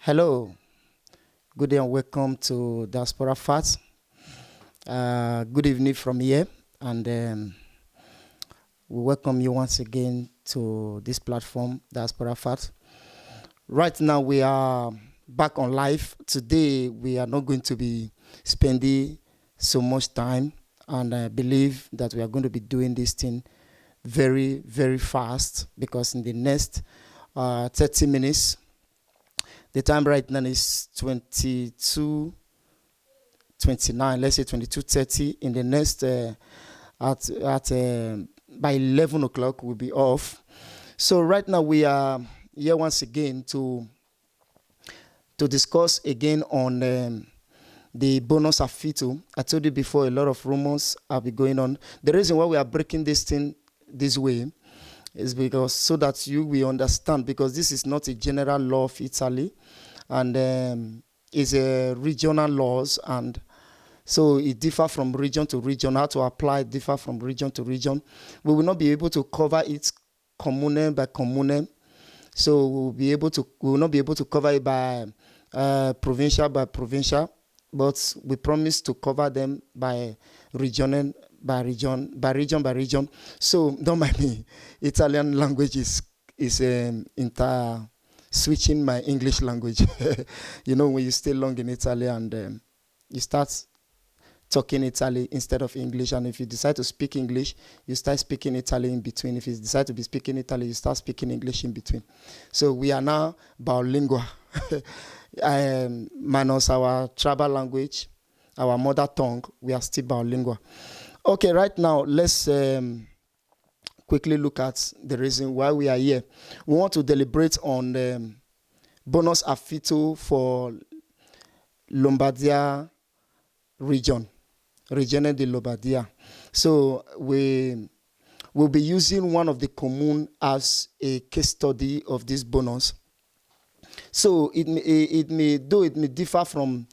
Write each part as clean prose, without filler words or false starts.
Hello, good day and welcome to Diaspora Facts. Good evening from here, and we welcome you once again to this platform, Diaspora Facts. Right now, we are back on live. Today, we are not going to be spending so much time, and I believe that we are going to be doing this thing very, very fast because in the next 30 minutes, the time right now is 22:29. Let's say 22:30. In the next, by 11 o'clock, we'll be off. So right now we are here once again to discuss again on the bonus Affitto. I told you before, a lot of rumors have been going on. The reason why we are breaking this thing this way is because so that you will understand, because this is not a general law of Italy, and it's a regional laws, and so it differ from region to region. How to apply differ from region to region. We will not be able to cover it comune by comune, so we will not be able to cover it by provincial by provincial, but we promise to cover them by region by region by region by region. So don't mind me. Italian language is inter switching my English language. You know, when you stay long in Italy and you start talking Italy instead of English, and if you decide to speak English, you start speaking Italy in between. If you decide to be speaking Italy, you start speaking English in between. So we are now bilingual. Minus our tribal language, our mother tongue, we are still bilingual. Okay, right now, let's quickly look at the reason why we are here. We want to deliberate on bonus Affitto for Lombardia region, Regione di Lombardia. So we will be using one of the commune as a case study of this bonus. So it may differ from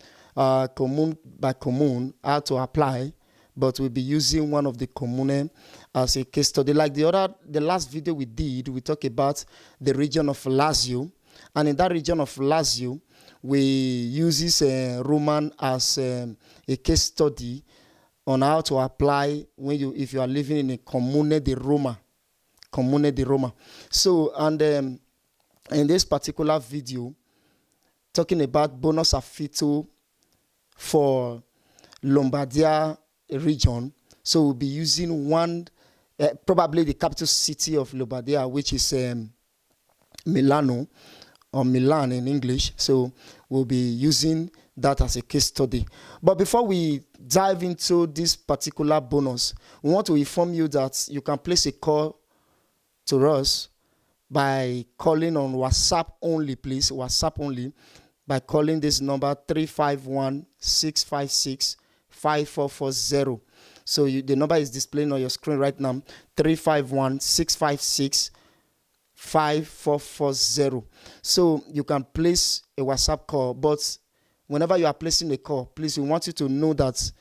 commune by commune how to apply, but we'll be using one of the commune as a case study. Like the last video we did, we talked about the region of Lazio, and in that region of Lazio, we use this Roman as a case study on how to apply if you are living in a Comune di Roma. Comune di Roma. So, and in this particular video, talking about bonus Affitto for Lombardia region, so we'll be using probably the capital city of Lombardia, which is Milano, or Milan in English. So we'll be using that as a case study. But before we dive into this particular bonus, we want to inform you that you can place a call to us by calling on WhatsApp only, please. WhatsApp only, by calling this number 351-656-5440. So the number is displaying on your screen right now, 351-656-5440. So you can place a WhatsApp call, but whenever you are placing a call, please, we want you to know that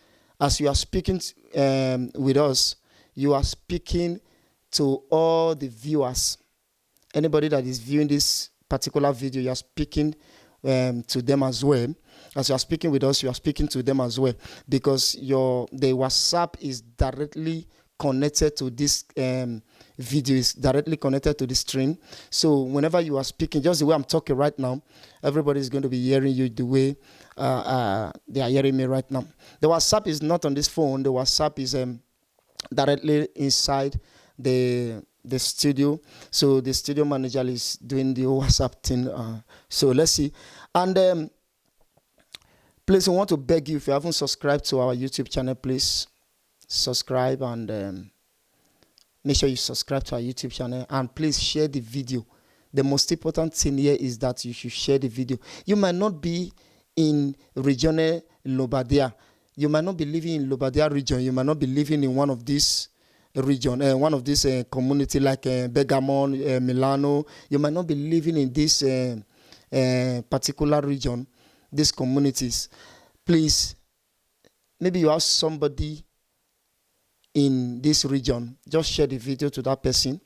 as you are speaking with us, you are speaking to all the viewers. Anybody that is viewing this particular video, you are speaking to them as well. As you are speaking with us, you are speaking to them as well, because the WhatsApp is directly connected to this video, is directly connected to the stream. So whenever you are speaking, just the way I'm talking right now, everybody is going to be hearing you the way they are hearing me right now. The WhatsApp is not on this phone. The WhatsApp is directly inside the studio. So the studio manager is doing the WhatsApp thing. So let's see. And please, we want to beg you, if you haven't subscribed to our YouTube channel, please subscribe, and make sure you subscribe to our YouTube channel, and please share the video. The most important thing here is that you should share the video. You might not be in Regione Lombardia. You might not be living in Lombardia region. You might not be living in one of these region, one of these community like Bergamo, Milano. You might not be living in this particular region, these communities. Please, maybe you have somebody in this region. Just share the video to that person.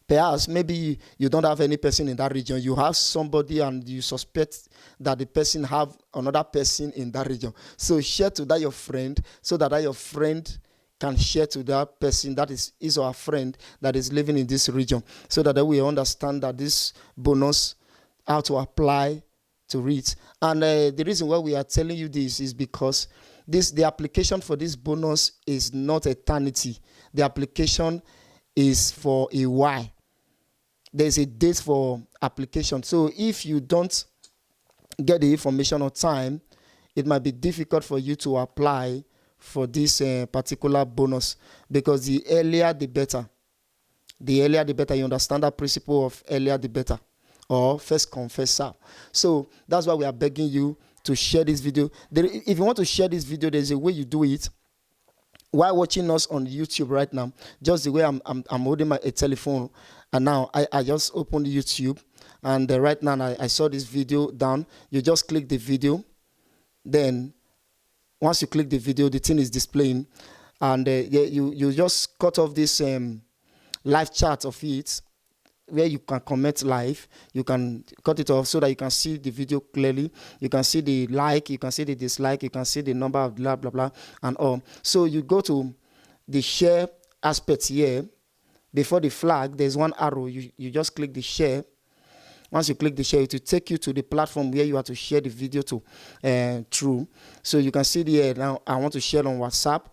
Perhaps maybe you don't have any person in that region. You have somebody and you suspect that the person have another person in that region. So share to that your friend so that your friend can share to that person that is our friend that is living in this region, so that we understand that this bonus, how to apply to it. And the reason why we are telling you this is because the application for this bonus is not eternity. The application is for a while. There's a date for application. So if you don't get the information on time, it might be difficult for you to apply for this particular bonus, because the earlier the better. The earlier the better. You understand that principle of earlier the better, or first come first serve. So that's why we are begging you to share this video. If you want to share this video, there's a way you do it. While watching us on YouTube right now, just the way I'm holding a telephone, and now I just opened YouTube, and right now I saw this video down. You just click the video, then once you click the video, the thing is displaying, and you just cut off this live chat of it, where you can comment live. You can cut it off so that you can see the video clearly. You can see the like, you can see the dislike, you can see the number of blah blah blah and all. So you go to the share aspect here. Before the flag, there's one arrow. You just click the share. Once you click the share, it will take you to the platform where you have to share the video to through. So you can see there now. I want to share on WhatsApp.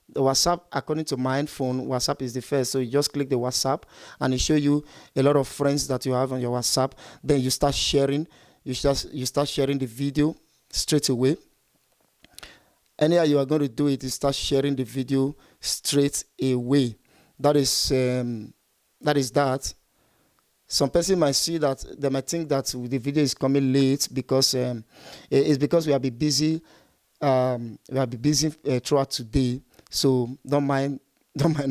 The WhatsApp, according to my phone, WhatsApp is the first. So you just click the WhatsApp, and it show you a lot of friends that you have on your WhatsApp. Then you start sharing. You start sharing the video straight away. Anyhow you are going to do it, you start sharing the video straight away. That is that. Some person might see that, they might think that the video is coming late because it's because we have been busy. We have been busy throughout today. So don't mind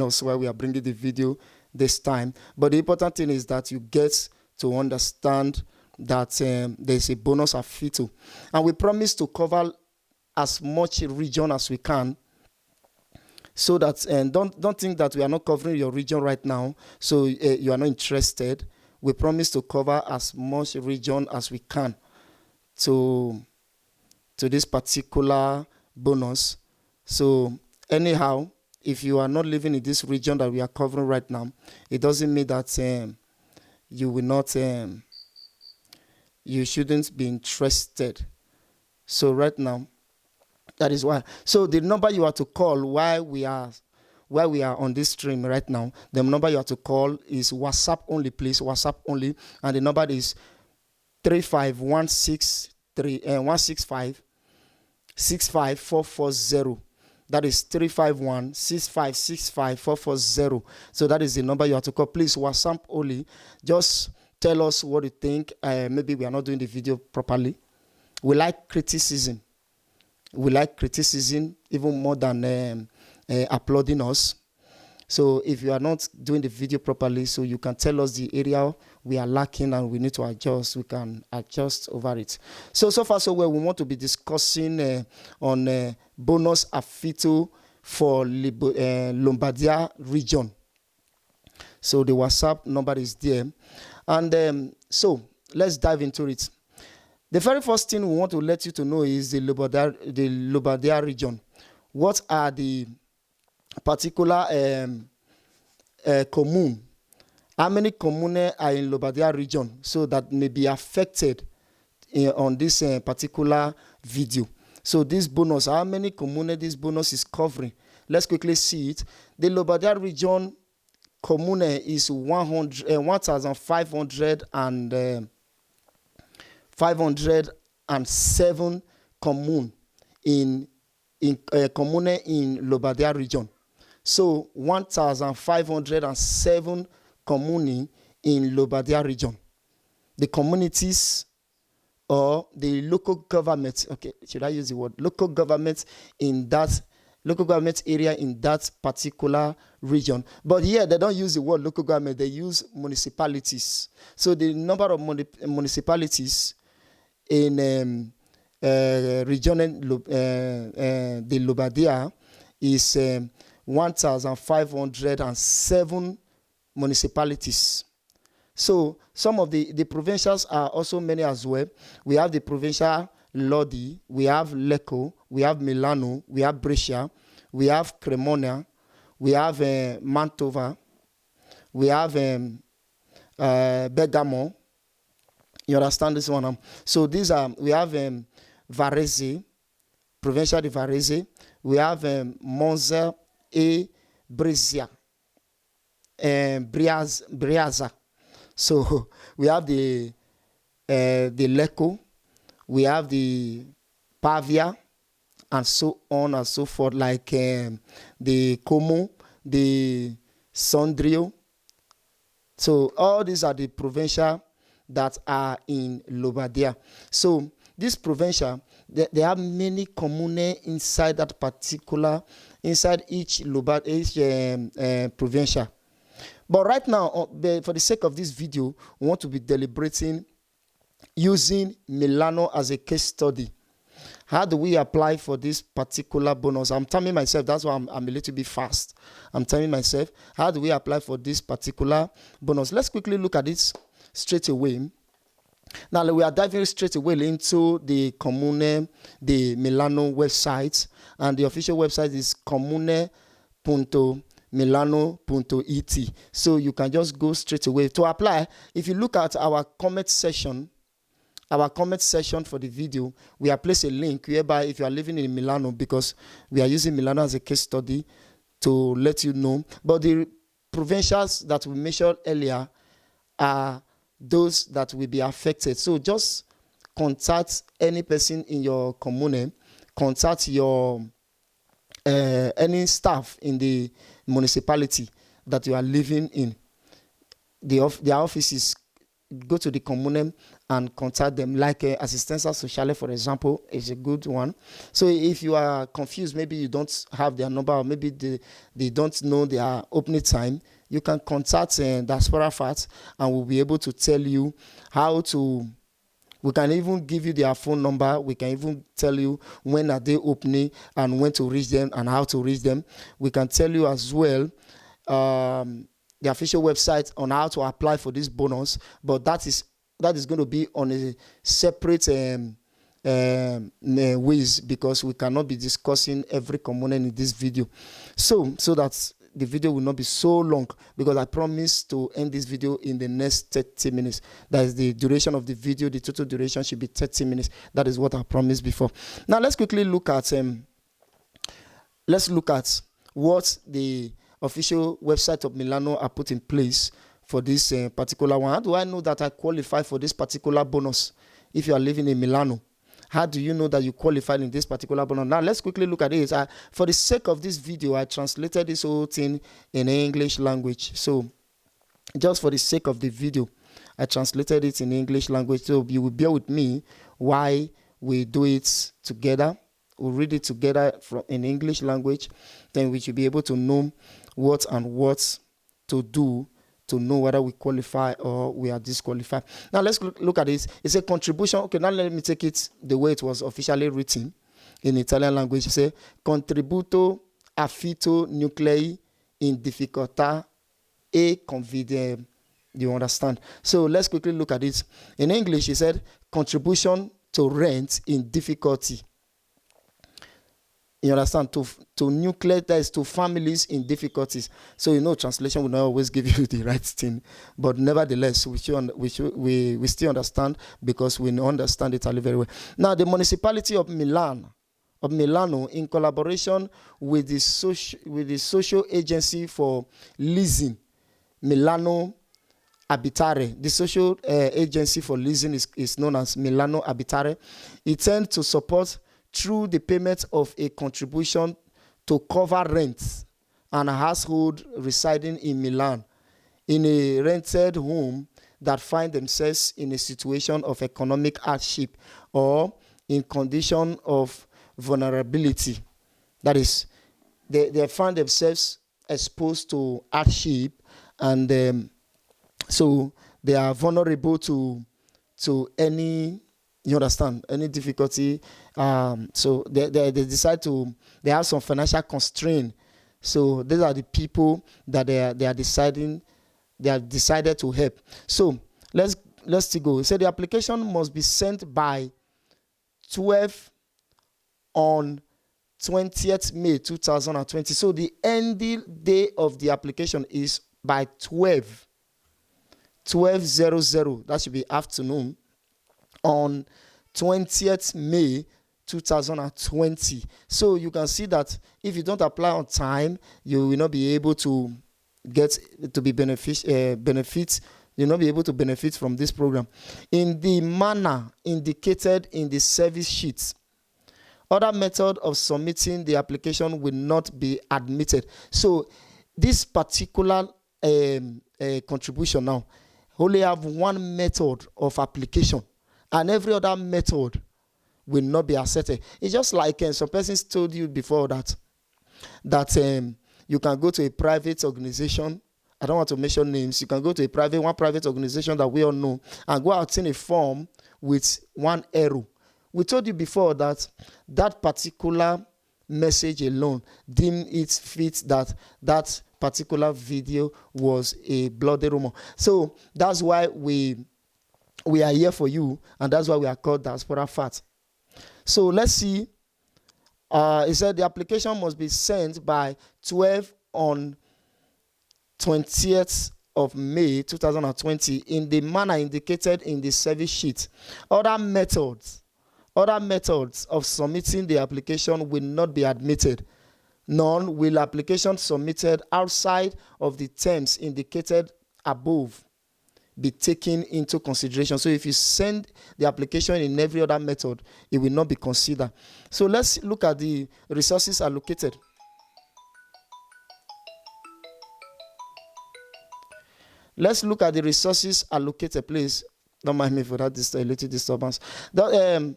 us while we are bringing the video this time. But the important thing is that you get to understand that there's a bonus Affitto, and we promise to cover as much region as we can. So that don't think that we are not covering your region right now, so you are not interested. We promise to cover as much region as we can to this particular bonus. So anyhow, if you are not living in this region that we are covering right now, it doesn't mean that you will not, you shouldn't be interested. So right now, that is why. So the number you have to call while we are on this stream right now, the number you have to call is WhatsApp only, please. WhatsApp only. And the number is 35165 That is 3516565 So that is the number you have to call. Please, WhatsApp only. Just tell us what you think. Maybe we are not doing the video properly. We like criticism. We like criticism even more than applauding us. So if you are not doing the video properly, so you can tell us the area we are lacking and we need to adjust. We can adjust over it. So far so well, we want to be discussing on bonus Affitto for Lombardia region. So the WhatsApp number is there. And so let's dive into it. The very first thing we want to let you to know is the Lombardia region. What are the particular commune? How many commune are in Lombardia region, so that may be affected on this particular video? So this bonus, how many commune this bonus is covering? Let's quickly see it. The Lombardia region commune is 507 commune in Lombardia region. So 1,507 commune in Lombardia region. The communities or the local government, okay, should I use the word local government in that local government area in that particular region? But here they don't use the word local government, they use municipalities. So the number of municipalities in region the Lombardia is 1,507 municipalities. So some of the provincials are also many as well. We have the provincial Lodi, we have Lecco, we have Milano, we have Brescia, we have Cremona, we have Mantova, we have Bergamo. You understand this one? So these are, we have Varese, Provincial di Varese, we have Monza e Brescia, Briaza. So we have the Lecco, we have the Pavia, and so on and so forth, like the Como, the Sondrio. So all these are the provincial that are in Lombardia. So this provincial, they have many comune inside that particular, inside each provincial. But right now, for the sake of this video, we want to be deliberating using Milano as a case study. How do we apply for this particular bonus? I'm timing myself. That's why I'm a little bit fast. I'm timing myself. How do we apply for this particular bonus? Let's quickly look at it straight away. Now, we are diving straight away into the Comune di Milano website. And the official website is comune.milano.it. So you can just go straight away. To apply, if you look at our comment section for the video, we have placed a link whereby if you are living in Milano, because we are using Milano as a case study to let you know. But the provincials that we mentioned earlier are those that will be affected. So just contact any person in your commune, contact your any staff in the municipality that you are living in. Their offices, go to the commune and contact them, like Assistenza Sociale, for example, is a good one. So if you are confused, maybe you don't have their number, or maybe they don't know their opening time, you can contact Diaspora Fat, and we'll be able to tell you how to. We can even give you their phone number. We can even tell you when are they opening and when to reach them and how to reach them. We can tell you as well the official website on how to apply for this bonus, but that is going to be on a separate ways, because we cannot be discussing every component in this video. So that the video will not be so long, because I promise to end this video in the next 30 minutes. That is the duration of the video. The total duration should be 30 minutes. That is what I promised before. Now let's quickly look at what the official website of Milano are put in place for this particular one. How do I know that I qualify for this particular bonus? If you are living in Milano, how do you know that you qualified in this particular bonus? Now, let's quickly look at it. For the sake of this video, I translated this whole thing in English language. So, just for the sake of the video, I translated it in English language. So, you will bear with me while we do it together. We'll read it together in English language. Then we should be able to know what to do to know whether we qualify or we are disqualified. Now let's look at this. It's a contribution. Okay, now let me take it the way it was officially written in Italian language. It says, contributo affitto nuclei in difficoltà e convivienza. You understand? So let's quickly look at it. In English, it said, contribution to rent in difficulty. You understand? To nuclear, that is to families in difficulties. So translation will not always give you the right thing, but nevertheless, we still understand, because we understand Italy very well. Now, the municipality of Milano, in collaboration with the social agency for leasing, Milano Abitare. The social agency for leasing is known as Milano Abitare. It tends to support through the payment of a contribution to cover rent and a household residing in Milan in a rented home that find themselves in a situation of economic hardship or in condition of vulnerability. That is, they find themselves exposed to hardship, and so they are vulnerable to any, you understand, any difficulty. So they decide they have some financial constraint. So these are the people that they are deciding they have decided to help. So let's still go. It said the application must be sent by 12 on 20th May 2020. So the ending day of the application is by 12:00. That should be afternoon on 20th May 2020. So you can see that if you don't apply on time, you will not be able to get to be benefit. You'll not be able to benefit from this program in the manner indicated in the service sheet. Other method of submitting the application will not be admitted. So this particular contribution now only have one method of application, and every other method will not be accepted. It's just like some persons told you before that you can go to a private organization. I don't want to mention names. You can go to one private organization that we all know and go out in a form with one arrow. We told you before that particular message alone deemed it fit that particular video was a bloody rumor. So that's why we are here for you, and that's why we are called Diaspora Fat. So let's see. It said the application must be sent by 12 on 20th of May 2020 in the manner indicated in the service sheet. Other methods of submitting the application will not be admitted. None will application submitted outside of the terms indicated above be taken into consideration. So if you send the application in every other method, it will not be considered. So let's look at the resources allocated. Let's look at the resources allocated, please. Don't mind me for that little disturbance. The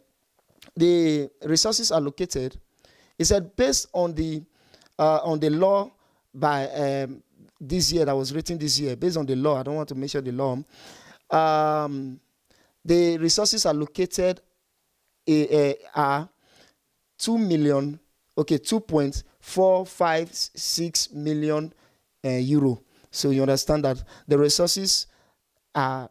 resources allocated, it said based on the law by this year that was written this year, based on the law, I don't want to mention the law, the resources allocated are 2.456 million euro. So you understand that the resources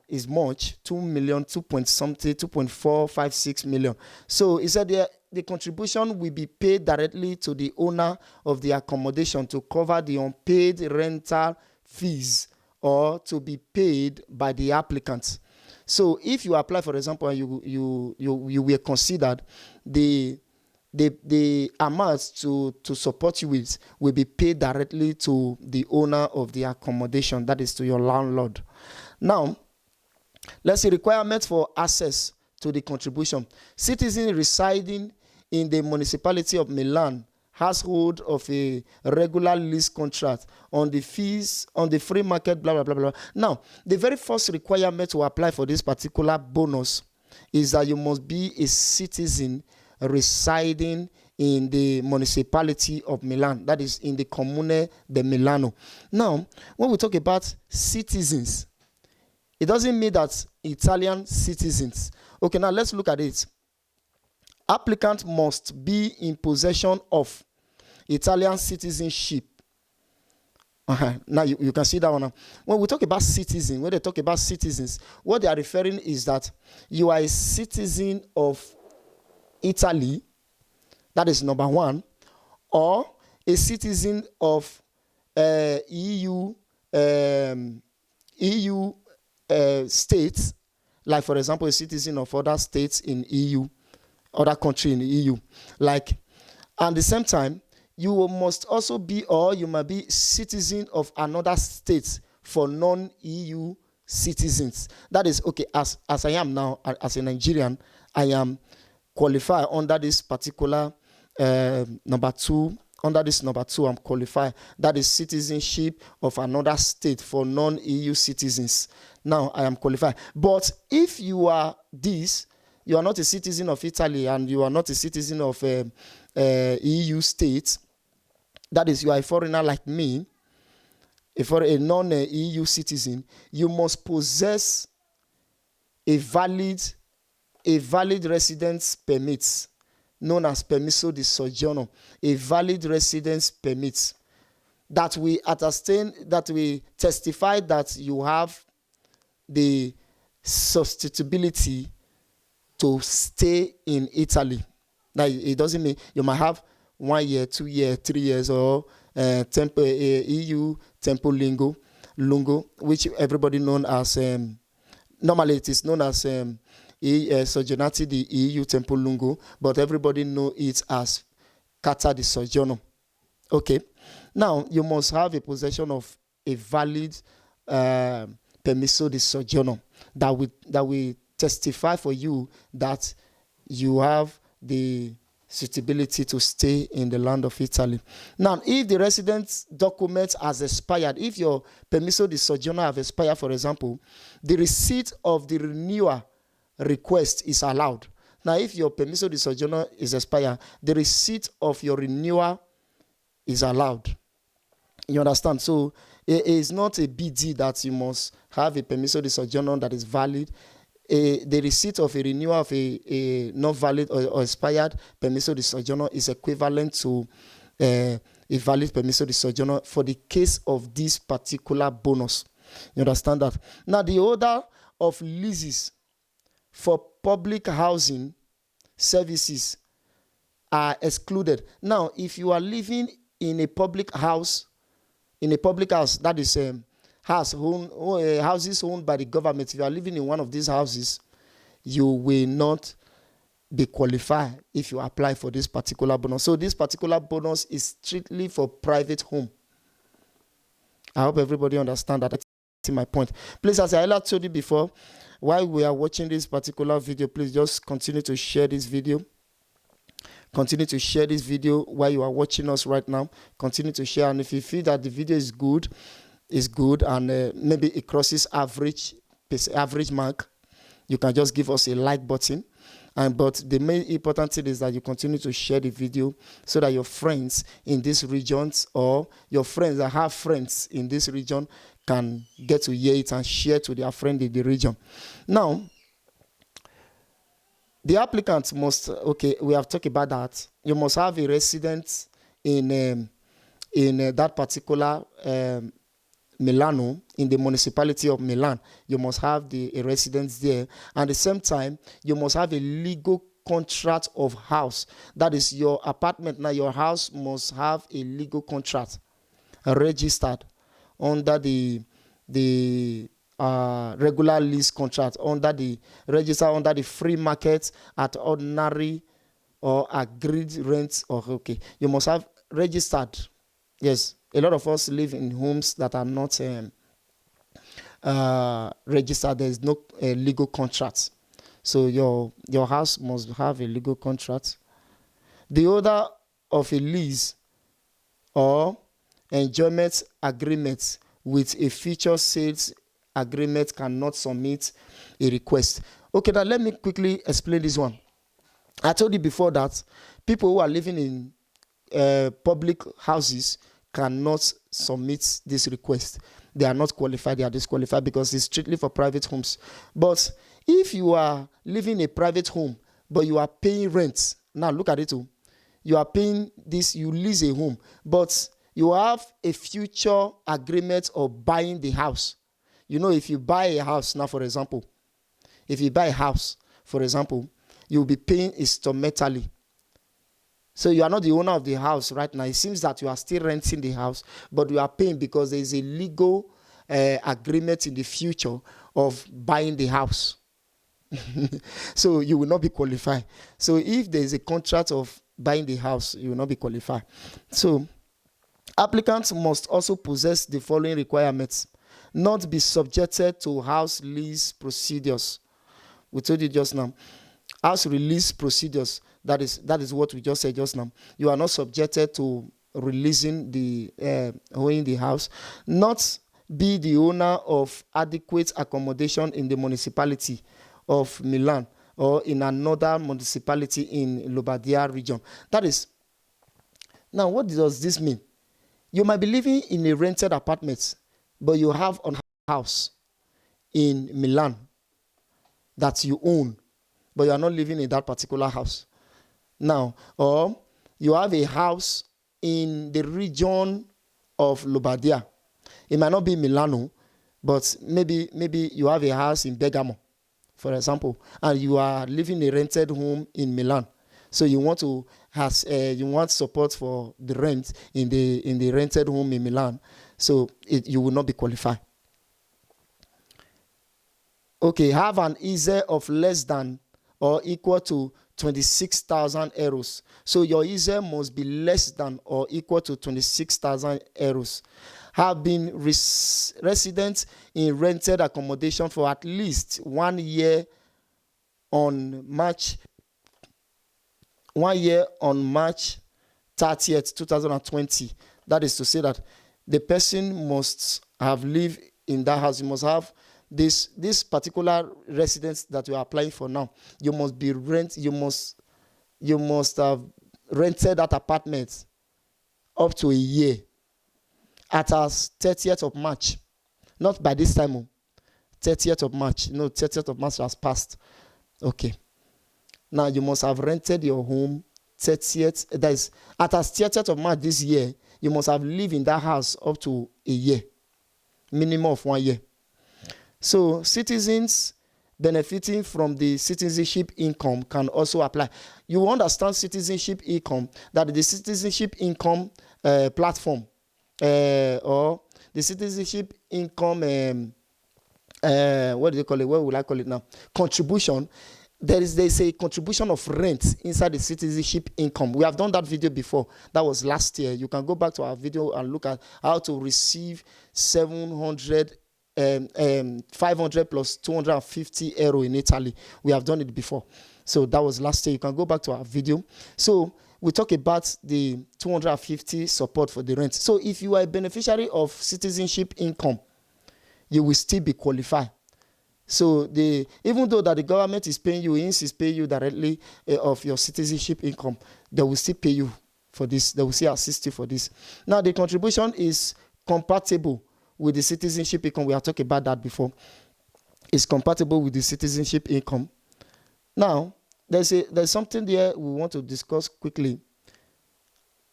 is much, 2.456 million. So he said the contribution will be paid directly to the owner of the accommodation to cover the unpaid rental fees or to be paid by the applicant. So if you apply, for example, and you were considered, the amounts to support you with will be paid directly to the owner of the accommodation, that is to your landlord. Now, let's see requirements for access to the contribution. Citizens residing in the municipality of Milan has hold of a regular lease contract on the fees, on the free market, blah, blah, blah, blah. Now, the very first requirement to apply for this particular bonus is that you must be a citizen residing in the municipality of Milan, that is in the Comune de Milano. Now, when we talk about citizens, it doesn't mean that Italian citizens. Okay, now let's look at it. Applicant must be in possession of Italian citizenship. Now you can see that one. When we talk about citizens, when they talk about citizens, what they are referring is that you are a citizen of Italy, that is number one, or a citizen of EU states, like for example, a citizen of other states in EU, other country in the EU, like, and at the same time, you must also be, or you might be citizen of another state for non-EU citizens. That is, okay, as I am now, as a Nigerian, I am qualified under this particular number two. Under this number two, I'm qualified. That is citizenship of another state for non-EU citizens. Now, I am qualified. But if you are this, you are not a citizen of Italy and you are not a citizen of EU states, that is, you are a foreigner like me, for a non-EU citizen, you must possess a valid residence permit, known as permesso di soggiorno, a valid residence permit. that we attestain, that we testify that you have the substitutability to stay in Italy. Now, it doesn't mean you might have 1 year, 2 years, 3 years, or EU tempo lungo, which everybody known as, normally it is known as Soggiornati di EU tempo lungo, but everybody know it as Carta di Soggiorno. Okay. Now, you must have a possession of a valid permesso di soggiorno that will testify for you that you have the suitability to stay in the land of Italy. Now, if the residence document has expired, if your permesso di soggiorno have expired, for example, the receipt of the renewal request is allowed. Now, if your permesso di soggiorno is expired, the receipt of your renewal is allowed. You understand? So it is not a big deal that you must have a permesso di soggiorno that is valid. The receipt of a renewal of a not valid or expired permesso di soggiorno is equivalent to a valid permesso di soggiorno for the case of this particular bonus. You understand that? Now, the order of leases for public housing services are excluded. Now, if you are living in a public house, that is houses owned by the government, if you are living in one of these houses, you will not be qualified if you apply for this particular bonus. So this particular bonus is strictly for private home. I hope everybody understands that. That's my point. Please, as I told you before, while we are watching this particular video, please just continue to share this video. Continue to share this video while you are watching us right now. Continue to share, and if you feel that the video is good, and maybe it crosses average mark, you can just give us a like button. But the main important thing is that you continue to share the video so that your friends in these regions, or your friends that have friends in this region, can get to hear it and share to their friend in the region. Now, the applicant must, we have talked about that. You must have a residence in that particular Milano, in the municipality of Milan. You must have a residence there. And at the same time, you must have a legal contract of house. That is your apartment. Now, your house must have a legal contract registered under the regular lease contract, under the register under the free market at ordinary or agreed rents. You must have registered. Yes, a lot of us live in homes that are not registered. There is no legal contract. So your house must have a legal contract. The order of a lease or enjoyment agreement with a future sales agreement cannot submit a request. Okay, now let me quickly explain this one. I told you before that people who are living in public houses cannot submit this request. They are not qualified. They are disqualified because it's strictly for private homes. But if you are living in a private home, but you are paying rent, now look at it too. You are paying this, you lease a home, but you have a future agreement of buying the house. You know, if you buy a house now, for example, you'll be paying instrumentally. So you are not the owner of the house right now. It seems that you are still renting the house, but you are paying because there is a legal agreement in the future of buying the house. So you will not be qualified. So if there is a contract of buying the house, you will not be qualified. So applicants must also possess the following requirements: not be subjected to house lease procedures. We told you just now. House release procedures, that is what we just said just now. You are not subjected to releasing owning the house. Not be the owner of adequate accommodation in the municipality of Milan or in another municipality in Lombardia region. That is, now what does this mean? You might be living in a rented apartment, but you have a house in Milan that you own, but you are not living in that particular house. Now, or you have a house in the region of Lombardia. It might not be Milano, but maybe you have a house in Bergamo, for example, and you are living in a rented home in Milan. So you want to you want support for the rent in the rented home in Milan. So you will not be qualified. Okay, have an ISE of less than or equal to 26,000 euros. So your ISE must be less than or equal to 26,000 euros. Have been resident in rented accommodation for at least 1 year on March 30th, 2020. That is to say that the person must have lived in that house. You must have this particular residence that you are applying for now. You must have rented that apartment up to a year at us 30th of March. Not by this time, 30th of March. No, 30th of March has passed. Okay. Now you must have rented your home 30th. That is at us 30th of March this year. You must have lived in that house up to a year, minimum of 1 year. So citizens benefiting from the citizenship income can also apply. You understand citizenship income, that the citizenship income platform or the citizenship income, what do they call it? What would I call it now? Contribution. There is a contribution of rent inside the citizenship income. We have done that video before. That was last year. You can go back to our video and look at how to receive 500 plus 250 euro in Italy. We have done it before. So that was last year. You can go back to our video. So we talk about the 250 support for the rent. So if you are a beneficiary of citizenship income, you will still be qualified. So even though that the government is paying you, INS is paying you directly of your citizenship income, they will still pay you for this. They will still assist you for this. Now the contribution is compatible with the citizenship income. We have talked about that before. It's compatible with the citizenship income. Now there's something there we want to discuss quickly.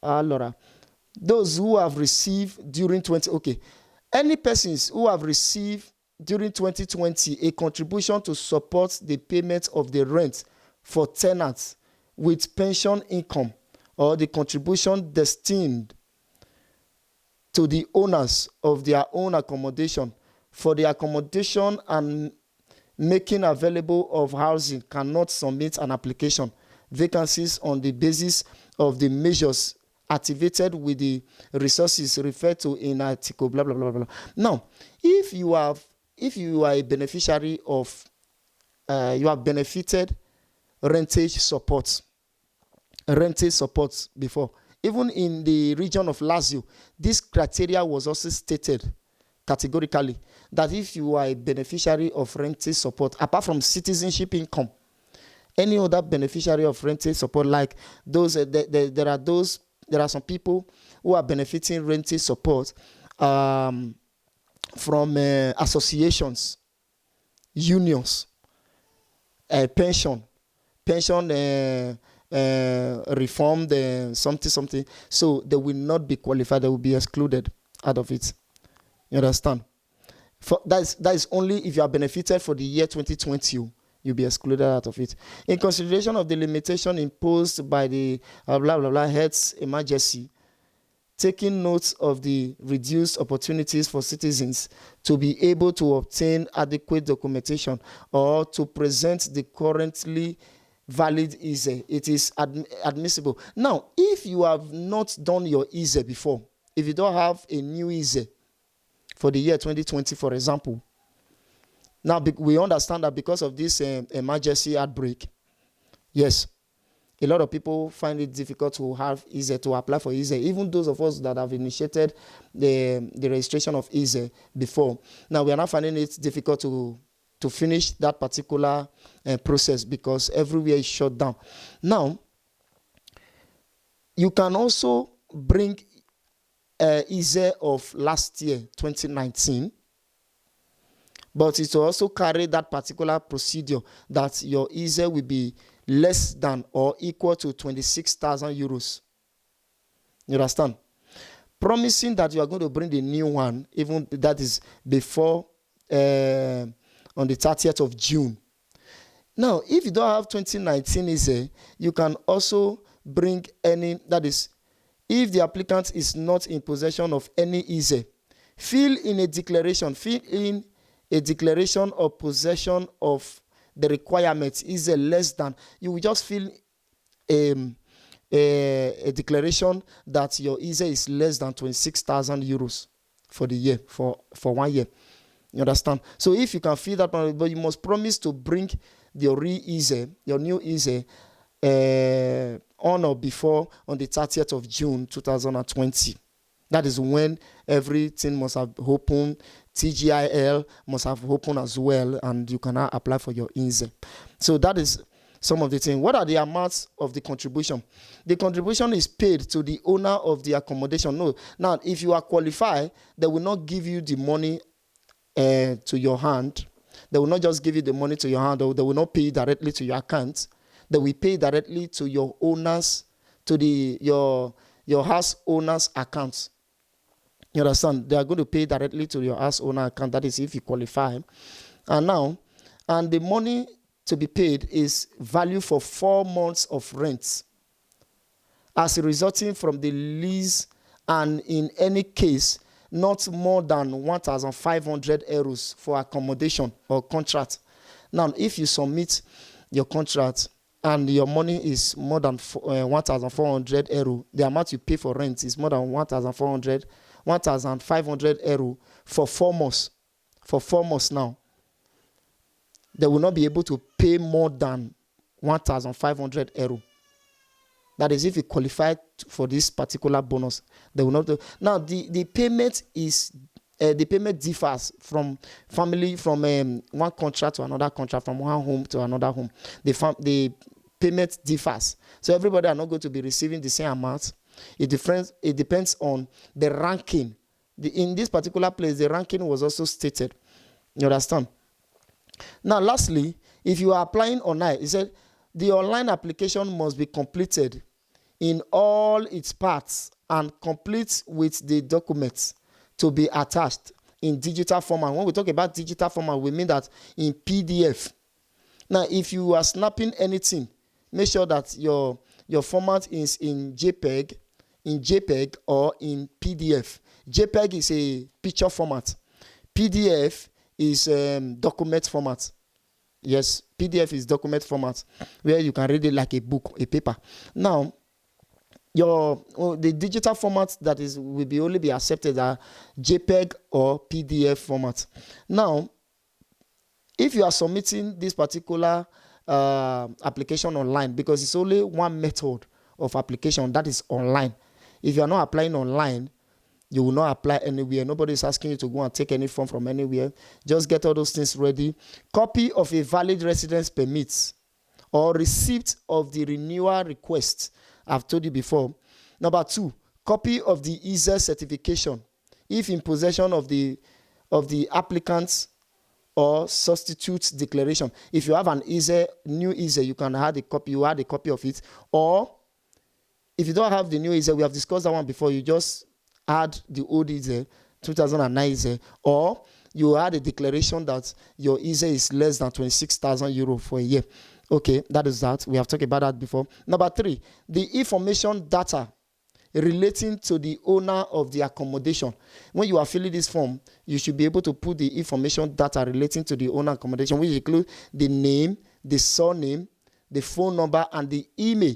Laura, those who have received during any persons who have received during 2020 a contribution to support the payment of the rent for tenants with pension income, or the contribution destined to the owners of their own accommodation for the accommodation and making available of housing, cannot submit an application vacancies on the basis of the measures activated with the resources referred to in article blah blah blah blah. Now, if you are a beneficiary of you have benefited rentage support before, even in the region of Lazio, this criteria was also stated categorically that if you are a beneficiary of rentage support, apart from citizenship income, any other beneficiary of rentage support, like those, there are some people who are benefiting rentage support from associations, unions, pension reformed, something. So they will not be qualified. They will be excluded out of it. You understand? That is only if you are benefited for the year 2020. You'll be excluded out of it. In consideration of the limitation imposed by the health emergency, taking note of the reduced opportunities for citizens to be able to obtain adequate documentation or to present the currently valid ISE, it is admissible. Now, if you have not done your ISE before, if you don't have a new ISE for the year 2020, for example, now we understand that because of this emergency outbreak, yes, a lot of people find it difficult to have ISE, to apply for ISE, even those of us that have initiated the registration of ISE before. Now we are not finding it difficult to finish that particular process because everywhere is shut down. Now, you can also bring ISE of last year, 2019, but it will also carry that particular procedure that your ISE will be less than or equal to 26,000 euros. You understand? promising that you are going to bring the new one, even that is before on the 30th of June. Now, if you don't have 2019 ISE, you can also bring any, that is, if the applicant is not in possession of any ISE, fill in a declaration of possession of the requirements ISE less than, you will just fill a declaration that your ISE is less than 26,000 euros for the year, for 1 year. You understand? So if you can fill that, but you must promise to bring your ISE, your new ISE, on or before on the 30th of June 2020. That is when everything must have opened. TGIL must have opened as well, and you can now apply for your ISE. So that is some of the things. What are the amounts of the contribution? The contribution is paid to the owner of the accommodation. No. Now, if you are qualified, they will not give you the money to your hand. They will not just give you the money to your hand, or they will not pay directly to your account. They will pay directly to your owners, to your house owner's account. You understand? They are going to pay directly to your house owner account. That is if you qualify. And the money to be paid is value for 4 months of rent as resulting from the lease, and in any case, not more than 1,500 euros for accommodation or contract. Now, if you submit your contract and your money is more than 1,400 euro, the amount you pay for rent is more than 1,500 euro for 4 months. For 4 months now, they will not be able to pay more than 1,500 euro. That is, if you qualify for this particular bonus, they will not do. Now, the payment differs from one contract to another contract, from one home to another home. The payment differs, so everybody are not going to be receiving the same amount. It depends on the ranking. In this particular place, the ranking was also stated. You understand? Now, lastly, if you are applying online, it said the online application must be completed in all its parts and complete with the documents to be attached in digital format. When we talk about digital format, we mean that in PDF. Now, if you are snapping anything, make sure that your format is in JPEG or in PDF. JPEG is a picture format. PDF is document format. Yes, PDF is document format where you can read it like a book, a paper. Now, the digital format that will only be accepted are JPEG or PDF format. Now, if you are submitting this particular application online, because it's only one method of application, that is online. If you are not applying online, you will not apply anywhere. Nobody is asking you to go and take any form from anywhere. Just get all those things ready. Copy of a valid residence permit or receipt of the renewal request. I've told you before. Number 2, copy of the ISE certification, if in possession of the applicant's or substitute declaration. If you have an ISE, new ISE, you can add a copy. You add a copy of it. Or if you don't have the new ISE, we have discussed that one before. You just add the old ISE, 2009 ISE, or you add a declaration that your ISE is less than 26,000 euro for a year. Okay, that is that. We have talked about that before. Number 3, the information data relating to the owner of the accommodation. When you are filling this form, you should be able to put the information data relating to the owner accommodation, which include the name, the surname, the phone number, and the email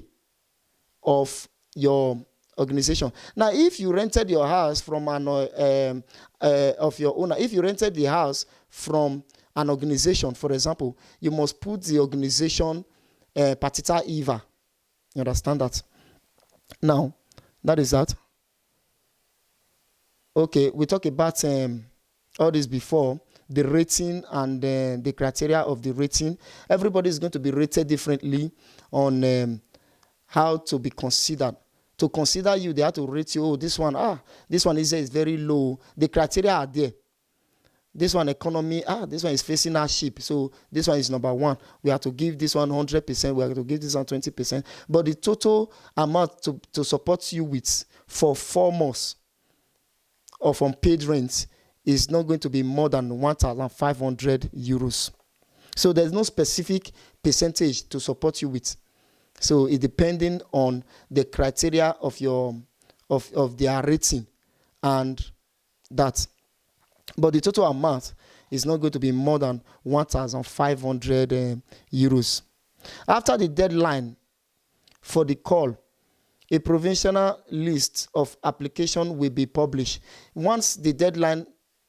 of your organization. Now, if you rented your house from of your owner, if you rented the house from an organization, for example, you must put the organization Partita IVA. You understand that? Now, that is that. Okay, we talked about all this before, the rating and the criteria of the rating. Everybody is going to be rated differently on how to be considered. To consider you, they have to rate you. Oh, this one is very low. The criteria are there. This one economy, this one is facing hardship. So this one is number 1. We have to give this one 100%. We have to give this one 20%. But the total amount to support you with for 4 months of unpaid rent is not going to be more than 1,500 euros. So there's no specific percentage to support you with. So it depending on the criteria of your of their rating and that. But the total amount is not going to be more than 1,500 euros. After the deadline for the call, a provisional list of application will be published. Once the deadline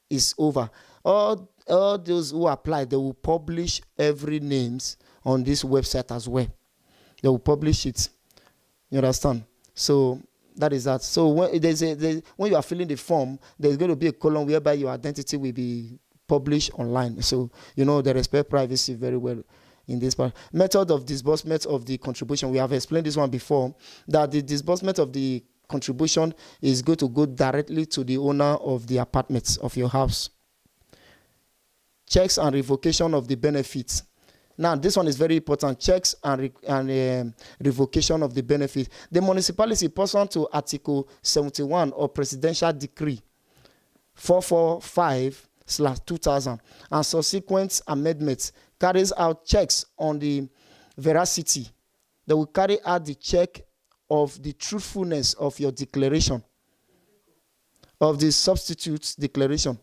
is over, all those who apply, they will publish every names on this website as well. They will publish it. You understand? So that is that. So when you are filling the form, there's going to be a column whereby your identity will be published online. So, they respect privacy very well in this part. Method of disbursement of the contribution. We have explained this one before, that the disbursement of the contribution is going to go directly to the owner of the apartments of your house. Checks and revocation of the benefits. Now, this one is very important. Checks and revocation of the benefit. The municipality, pursuant to Article 71 of Presidential Decree 445/2000 and subsequent amendments, carries out checks on the veracity. They will carry out the check of the truthfulness of your declaration, of the substitute declaration.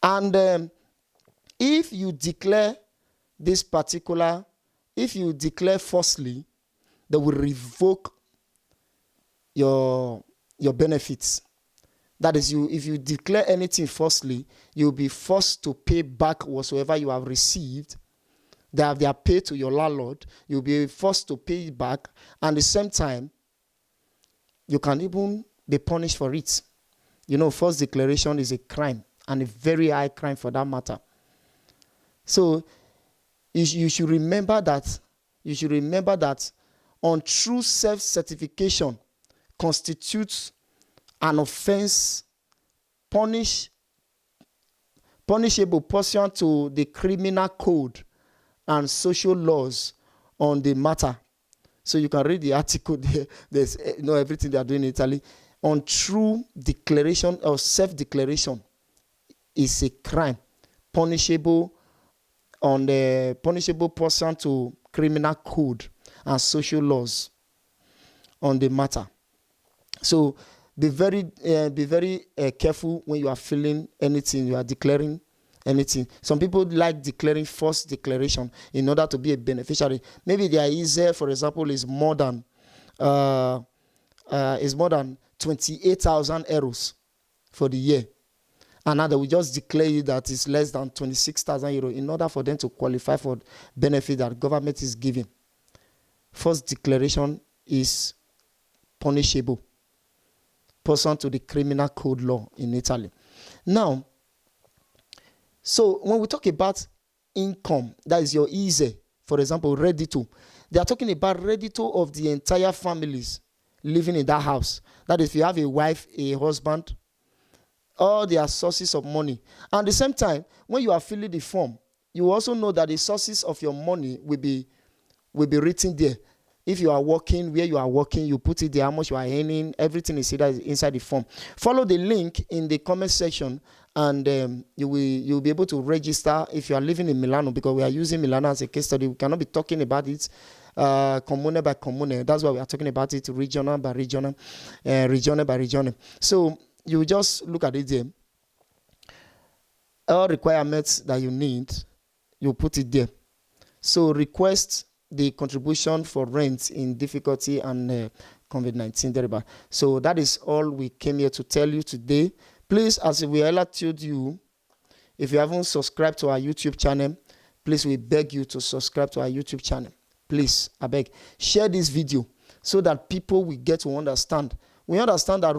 And if you declare falsely, they will revoke your benefits. That is, if you declare anything falsely, you'll be forced to pay back whatsoever you have received. They are paid to your landlord. You'll be forced to pay it back. And at the same time, you can even be punished for it. False declaration is a crime, and a very high crime for that matter. So you should remember that. Untrue self-certification constitutes an offense punishable pursuant to the criminal code and social laws on the matter. So you can read the article there. There's everything they are doing in Italy. Untrue declaration or self-declaration is a crime punishable pursuant to criminal code and social laws on the matter. So be very careful when you are filling anything, you are declaring anything. Some people like declaring false declaration in order to be a beneficiary. Maybe their easier, for example, is more than 28,000 euros for the year. And now they will just declare that it's less than 26,000 euros in order for them to qualify for benefit that government is giving. False declaration is punishable pursuant to the criminal code law in Italy. Now, so when we talk about income, that is your easy, for example, reddito. They are talking about reddito of the entire families living in that house. That is, if you have a wife, a husband, all their sources of money. And at the same time, when you are filling the form, you also know that the sources of your money will be written there. If you are working, where you are working, you put it there, how much you are earning, everything is inside the form. Follow the link in the comment section, and you'll be able to register if you are living in Milano, because we are using Milano as a case study. We cannot be talking about it comune by commune. That's why we are talking about it regional by regional, regional by regional. So you just look at it there. All requirements that you need, you put it there. So request the contribution for rent in difficulty and COVID-19 thereby. So that is all we came here to tell you today. Please, as we earlier told you, if you haven't subscribed to our YouTube channel, please, we beg you to subscribe to our YouTube channel. Please, I beg. Share this video so that people will get to understand. We understand that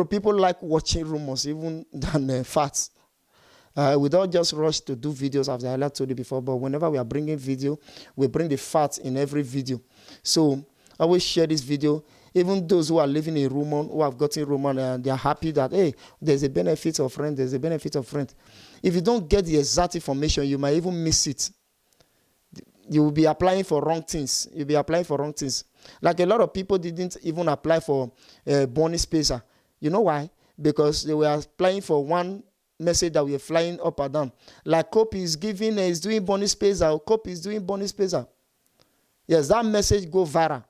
people like watching rumors even than facts. We don't just rush to do videos, as I told you before, but whenever we are bringing video, we bring the facts in every video. So I always share this video. Even those who are living in rumor, who have gotten rumor, and they are happy that, hey, there's a benefit of rent, there's a benefit of rent. If you don't get the exact information, you might even miss it. You will be applying for wrong things. You'll be applying for wrong things. Like a lot of people didn't even apply for bonus spacer. You know why? Because they were applying for one message that we are flying up and down. Like Cope is giving, is doing bonus spacer. Cope is doing bonus spacer. Yes, that message go viral.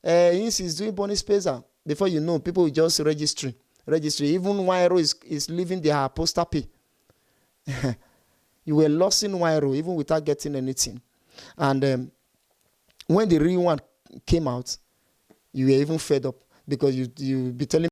Ins is doing bonus spacer. Before you know, people will just register. Even Wiro is leaving their poster pay. You were lost in Wiro even without getting anything. And when the real one came out, you were even fed up because you be telling